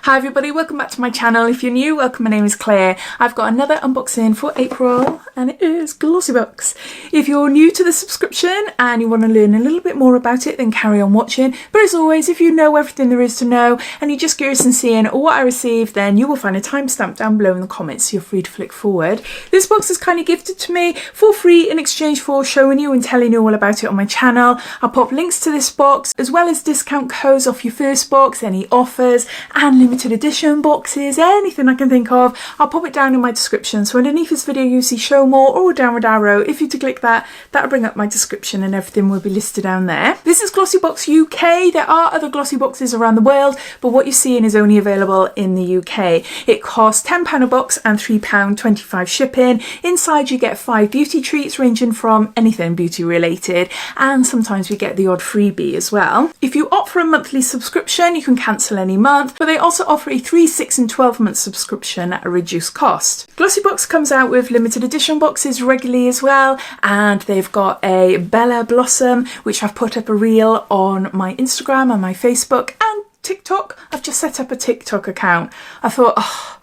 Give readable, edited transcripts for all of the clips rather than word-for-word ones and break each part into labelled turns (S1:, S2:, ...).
S1: Hi everybody, welcome back to my channel. If you're new, welcome, my name is Claire. I've got another unboxing for April and it is Glossybox. If you're new to the subscription and you want to learn a little bit more about it, then carry on watching. But as always, if you know everything there is to know and you're just curious and seeing what I received, then you will find a timestamp down below in the comments, so you're free to flick forward. This box is kindly gifted to me for free in exchange for showing you and telling you all about it on my channel. I'll pop links to this box as well as discount codes off your first box, any offers and limited edition boxes, anything I can think of. I'll pop it down in my description. So underneath this video you see show more or a downward arrow. If you to click that, that'll bring up my description and everything will be listed down there. This is Glossybox UK. There are other glossy boxes around the world, but what you're seeing is only available in the UK. It costs £10 a box and £3.25 shipping. Inside you get 5 beauty treats ranging from anything beauty related, and sometimes we get the odd freebie as well. If you opt for a monthly subscription, you can cancel any month, but they also offer a 3, 6 and 12 month subscription at a reduced cost. Glossybox comes out with limited edition boxes regularly as well, and they've got a Bella Blossom, which I've put up a reel on my Instagram and my Facebook and TikTok. I've just set up a TikTok account. I thought, oh,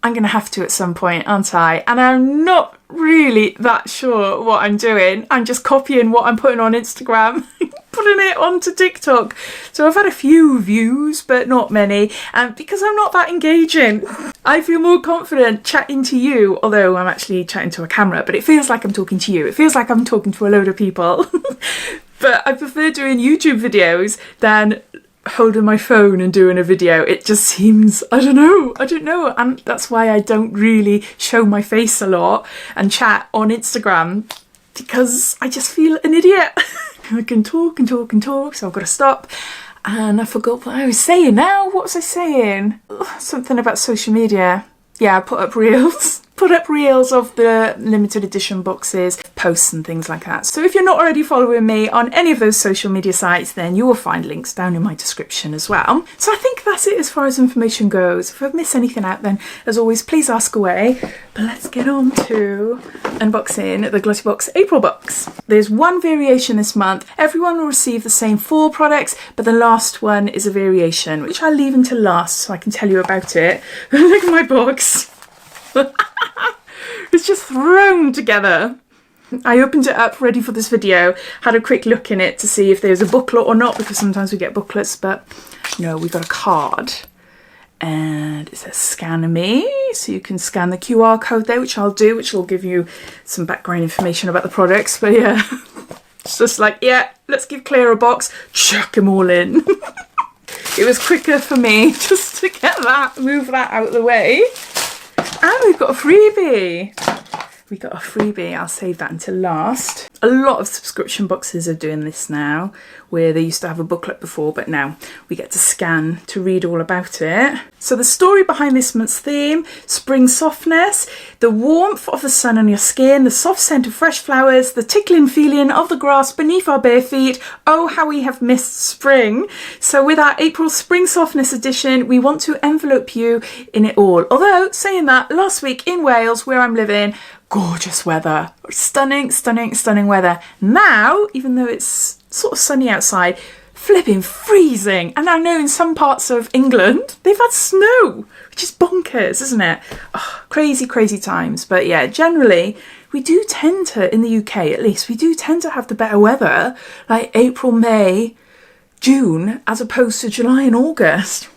S1: I'm gonna have to at some point, aren't I? And I'm not really that sure what I'm doing. I'm just copying what I'm putting on Instagram, putting it onto TikTok. So I've had a few views, but not many. And because I'm not that engaging, I feel more confident chatting to you, although I'm actually chatting to a camera, but it feels like I'm talking to you. It feels like I'm talking to a load of people. But I prefer doing YouTube videos than holding my phone and doing a video. It just seems, I don't know, and that's why I don't really show my face a lot and chat on Instagram, because I just feel an idiot. I can talk and talk and talk, so I've got to stop. And I forgot what I was saying now. What was I saying? Something about social media. Yeah, I put up reels of the limited edition boxes, posts and things like that. So if you're not already following me on any of those social media sites, then you will find links down in my description as well. So I think that's it as far as information goes. If I've missed anything out, then as always, please ask away. But let's get on to unboxing the Glossybox April box. There's one variation this month. Everyone will receive the same 4 products, but the last one is a variation, which I'll leave until last so I can tell you about it. Look at my box. It's just thrown together. I opened it up ready for this video, had a quick look in it to see if there's a booklet or not, because sometimes we get booklets, but no, we got a card. And it says scan me, so you can scan the QR code there, which I'll do, which will give you some background information about the products. But yeah, it's just like, yeah, let's give Claire a box, chuck them all in. It was quicker for me just to get that, move that out of the way. And we've got a freebie. We got a freebie. I'll save that until last. A lot of subscription boxes are doing this now, where they used to have a booklet before, but now we get to scan to read all about it. So the story behind this month's theme: spring softness, the warmth of the sun on your skin, the soft scent of fresh flowers, the tickling feeling of the grass beneath our bare feet. Oh, how we have missed spring. So with our April Spring Softness edition, we want to envelope you in it all. Although, saying that, last week in Wales, where I'm living, gorgeous weather, stunning, stunning, stunning weather. Now, even though it's sort of sunny outside, flipping freezing. And I know in some parts of England, they've had snow, which is bonkers, isn't it? Oh, crazy, crazy times. But yeah, generally, we do tend to, in the UK at least, we do tend to have the better weather, like April, May, June, as opposed to July and August.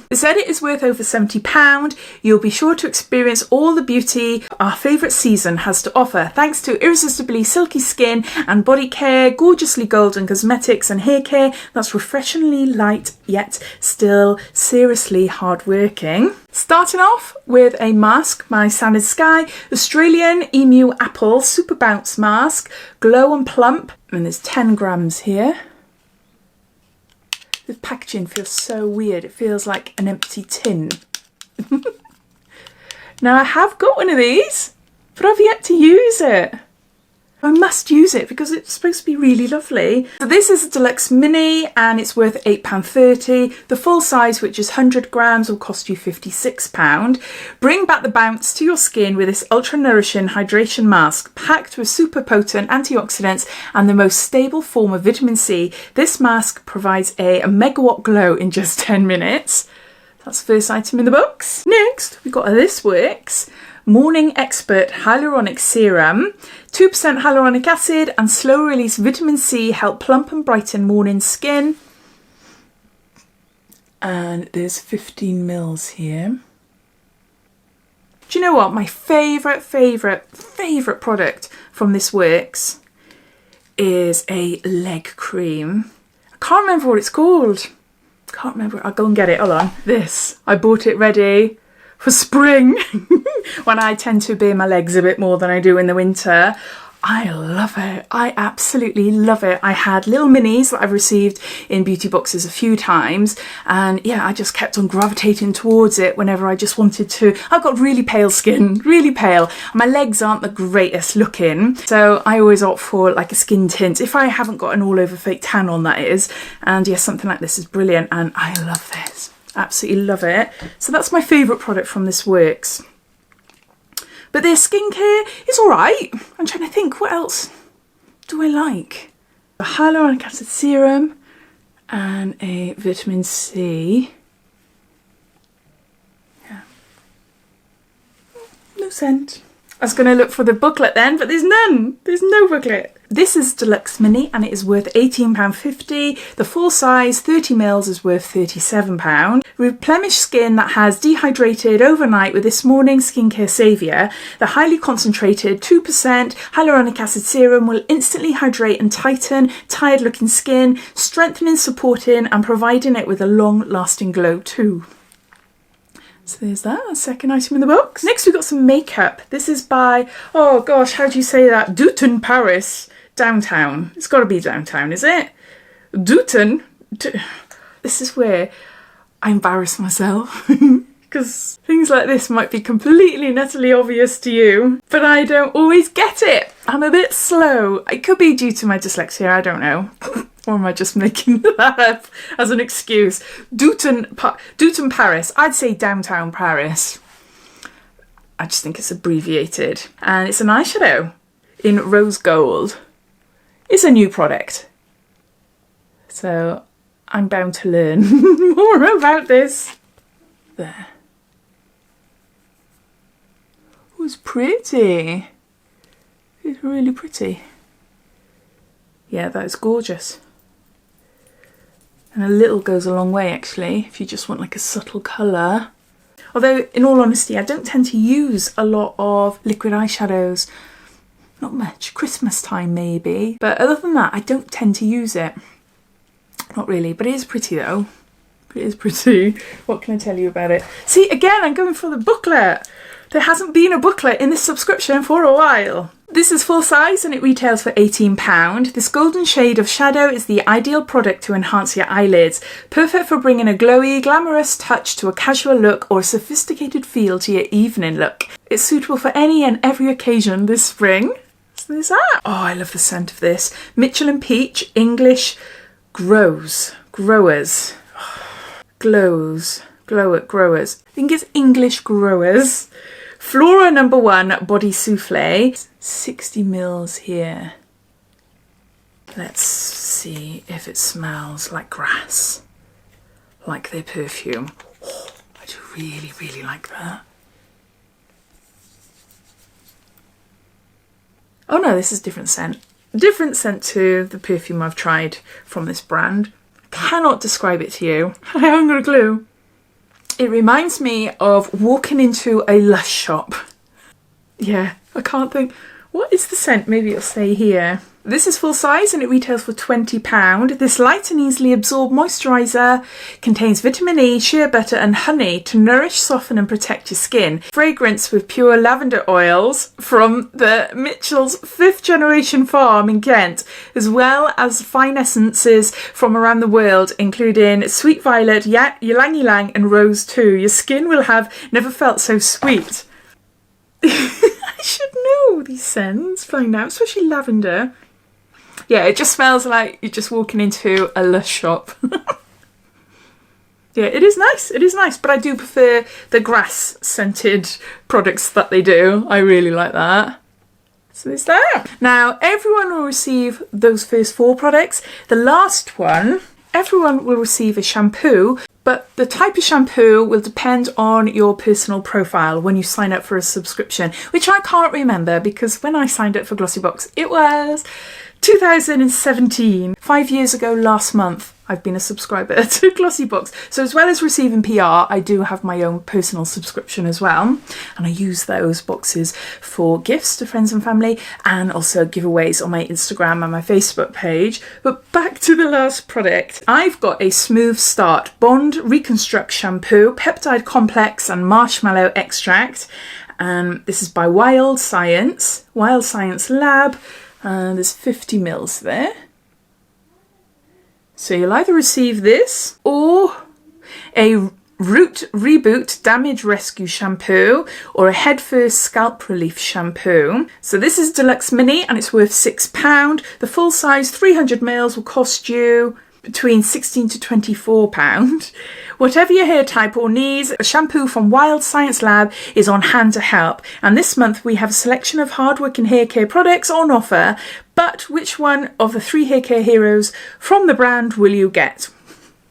S1: This edit is worth over £70. You'll be sure to experience all the beauty our favourite season has to offer, thanks to irresistibly silky skin and body care, gorgeously golden cosmetics and hair care that's refreshingly light yet still seriously hard-working. Starting off with a mask, my Sanded Sky Australian Emu Apple Super Bounce Mask, Glow and Plump, and there's 10 grams here. The packaging feels so weird. It feels like an empty tin. Now I have got one of these, but I've yet to use it. I must use it because it's supposed to be really lovely. So this is a deluxe mini and it's worth £8.30. The full size, which is 100 grams, will cost you £56. Bring back the bounce to your skin with this ultra nourishing hydration mask packed with super potent antioxidants and the most stable form of vitamin C. This mask provides a megawatt glow in just 10 minutes. That's the first item in the box. Next, we've got This Works Morning Expert Hyaluronic Serum. 2% hyaluronic acid and slow release vitamin C help plump and brighten morning skin. And there's 15 mils here. Do you know what? My favourite product from This Works is a leg cream. I can't remember what it's called. Can't remember. I'll go and get it. Hold on. This. I bought it ready for spring when I tend to bare my legs a bit more than I do in the winter. I love it. I absolutely love it. I had little minis that I've received in beauty boxes a few times, and yeah, I just kept on gravitating towards it whenever I just wanted to. I've got really pale skin, really pale. My legs aren't the greatest looking, so I always opt for like a skin tint if I haven't got an all over fake tan on, that is. And yes, something like this is brilliant, and I love this. Absolutely love it. So that's my favourite product from This Works. But their skincare is alright. I'm trying to think, what else do I like? A hyaluronic acid serum and a vitamin C. Yeah. No scent. I was going to look for the booklet then, but there's none. There's no booklet. This is Deluxe Mini and it is worth £18.50. The full size 30ml is worth £37. Replenish skin that has dehydrated overnight with this morning skincare saviour. The highly concentrated 2% hyaluronic acid serum will instantly hydrate and tighten tired looking skin, strengthening, supporting and providing it with a long lasting glow too. So there's that, a second item in the box. Next we've got some makeup. This is by, oh gosh, how do you say that? Douten Paris. Downtown. It's got to be downtown, is it? Douten. This is where I embarrass myself. Because things like this might be completely and utterly obvious to you, but I don't always get it. I'm a bit slow. It could be due to my dyslexia, I don't know. Or am I just making that up as an excuse? Douten Paris. I'd say downtown Paris. I just think it's abbreviated. And it's an eyeshadow in rose gold. It's a new product. So I'm bound to learn more about this. There. Oh, it's pretty. It's really pretty. Yeah, that is gorgeous. And a little goes a long way actually, if you just want like a subtle colour. Although, in all honesty, I don't tend to use a lot of liquid eyeshadows. Not much. Christmas time maybe. But other than that, I don't tend to use it. Not really, but it is pretty though. It is pretty. What can I tell you about it? See, again, I'm going for the booklet. There hasn't been a booklet in this subscription for a while. This is full size and it retails for £18. This golden shade of shadow is the ideal product to enhance your eyelids. Perfect for bringing a glowy, glamorous touch to a casual look or a sophisticated feel to your evening look. It's suitable for any and every occasion this spring. So there's that. Oh, I love the scent of this. Mitchell and Peach English Growers. Growers. I think it's English Growers. Flora No. 1 Body Souffle. 60ml here. Let's see if it smells like grass. Like their perfume. Oh, I do really, really like that. Oh no, this is different scent. Different scent to the perfume I've tried from this brand. Cannot describe it to you. I haven't got a clue. It reminds me of walking into a Lush shop. Yeah, I can't think. What is the scent? Maybe it'll say here. This is full size and it retails for £20. This light and easily absorbed moisturiser contains vitamin E, shea butter and honey to nourish, soften and protect your skin. Fragrance with pure lavender oils from the Mitchell's 5th generation farm in Kent, as well as fine essences from around the world, including sweet violet, ylang ylang and rose too. Your skin will have never felt so sweet. I should know these scents by now, especially lavender. Yeah, it just smells like you're just walking into a Lush shop. Yeah, it is nice. It is nice, but I do prefer the grass scented products that they do. I really like that. So there's that. Now, everyone will receive those first 4 products. The last one, everyone will receive a shampoo, but the type of shampoo will depend on your personal profile when you sign up for a subscription, which I can't remember because when I signed up for Glossybox, it was 2017. 5 years ago last month, I've been a subscriber to Glossybox. So as well as receiving PR, I do have my own personal subscription as well. And I use those boxes for gifts to friends and family and also giveaways on my Instagram and my Facebook page. But back to the last product. I've got a Smooth Start Bond Reconstruct Shampoo, Peptide Complex and Marshmallow Extract. And this is by Wild Science Lab. There's 50 mils there. So you'll either receive this or a Root Reboot Damage Rescue Shampoo or a Head First Scalp Relief Shampoo. So this is Deluxe Mini and it's worth £6. The full size 300 mils will cost you between £16 to £24. Whatever your hair type or needs, a shampoo from Wild Science Lab is on hand to help. And this month we have a selection of hard-working hair care products on offer. But which one of the 3 hair care heroes from the brand will you get?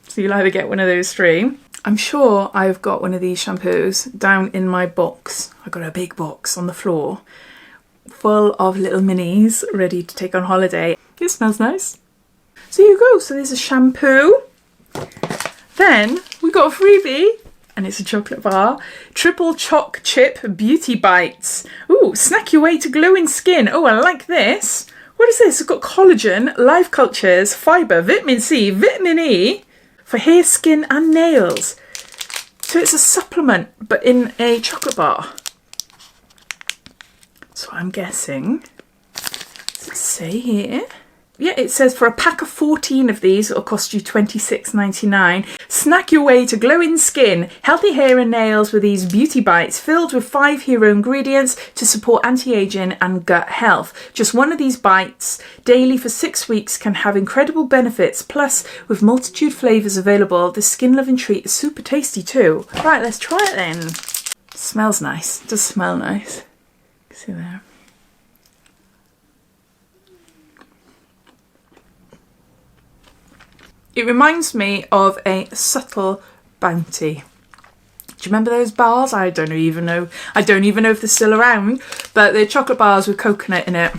S1: So you'll either get one of those 3. I'm sure I've got one of these shampoos down in my box. I've got a big box on the floor full of little minis ready to take on holiday. It smells nice. So here you go. So there's a shampoo. Then we got a freebie, and it's a chocolate bar. Triple Choc Chip Beauty Bites. Ooh, snack your way to glowing skin. Oh, I like this. What is this? It's got collagen, live cultures, fibre, vitamin C, vitamin E for hair, skin and nails. So it's a supplement, but in a chocolate bar. So I'm guessing, does it say here? Yeah, it says for a pack of 14 of these, it'll cost you £26.99. Snack your way to glowing skin, healthy hair and nails with these beauty bites filled with 5 hero ingredients to support anti-aging and gut health. Just one of these bites daily for 6 weeks can have incredible benefits. Plus, with multitude flavours available, this skin-loving treat is super tasty too. Right, let's try it then. Smells nice. It does smell nice. See there. It reminds me of a Subtle Bounty. Do you remember those bars? I don't even know if they're still around, but they're chocolate bars with coconut in it.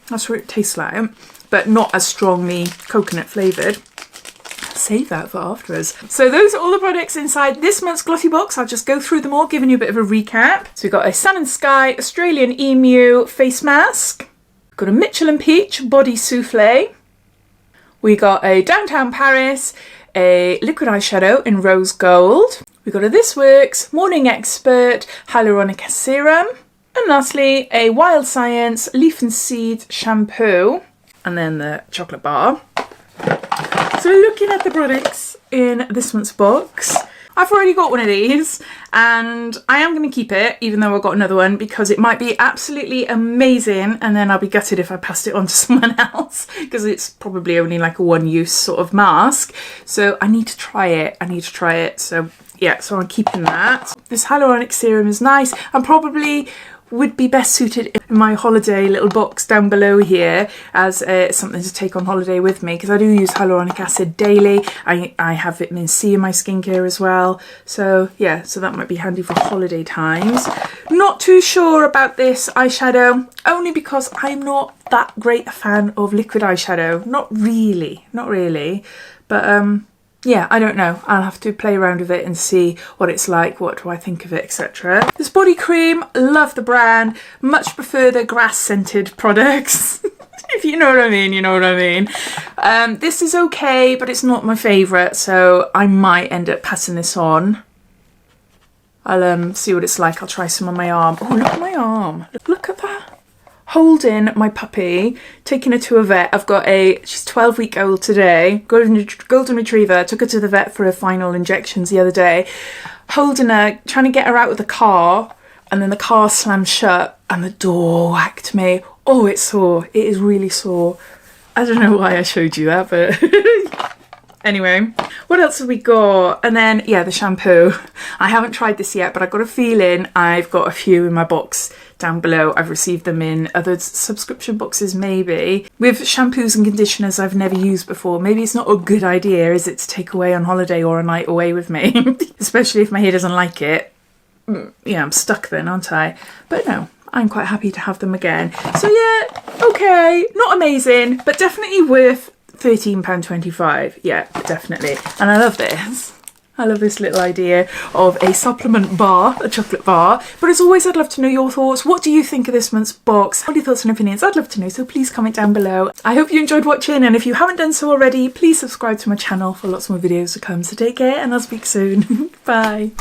S1: That's what it tastes like, but not as strongly coconut flavoured. Save that for afterwards. So those are all the products inside this month's Glossybox. I'll just go through them all, giving you a bit of a recap. So we've got a Sun and Sky Australian Emu face mask. We've got a Mitchell and Peach body souffle. We got a Downtown Paris, a liquid eyeshadow in rose gold. We got a This Works Morning Expert Hyaluronic Serum. And lastly, a Wild Science Leaf and Seed Shampoo. And then the chocolate bar. So looking at the products in this month's box, I've already got one of these and I am going to keep it even though I've got another one because it might be absolutely amazing and then I'll be gutted if I passed it on to someone else because it's probably only like a one-use sort of mask. So I need to try it. So yeah, so I'm keeping that. This hyaluronic serum is nice and probably would be best suited in my holiday little box down below here as something to take on holiday with me because I do use hyaluronic acid daily. I have vitamin C in my skincare as well. So yeah, so that might be handy for holiday times. Not too sure about this eyeshadow, only because I'm not that great a fan of liquid eyeshadow. Not really. But yeah, I don't know. I'll have to play around with it and see what it's like, what do I think of it, etc. This body cream, love the brand. Much prefer the grass scented products. If you know what I mean, you know what I mean. This is okay, but it's not my favourite, so I might end up passing this on. I'll see what it's like. I'll try some on my arm. Oh, look at my arm. Look at that. Holding my puppy, taking her to a vet. She's 12-week-old today, golden retriever. Took her to the vet for her final injections the other day. Holding her, trying to get her out of the car, and then the car slammed shut and the door whacked me. Oh, it's sore. It is really sore. I don't know why I showed you that, but Anyway, what else have we got? And then, yeah, the shampoo. I haven't tried this yet, but I've got a feeling I've got a few in my box down below. I've received them in other subscription boxes, maybe. With shampoos and conditioners I've never used before, maybe it's not a good idea, is it, to take away on holiday or a night away with me? Especially if my hair doesn't like it. Yeah, I'm stuck then, aren't I? But no, I'm quite happy to have them again. So yeah, okay, not amazing, but definitely worth £13.25. Yeah, definitely. And I love this. I love this little idea of a supplement bar, a chocolate bar. But as always, I'd love to know your thoughts. What do you think of this month's box? What are your thoughts and opinions? I'd love to know, so please comment down below. I hope you enjoyed watching, and if you haven't done so already, please subscribe to my channel for lots more videos to come. So take care, and I'll speak soon. Bye.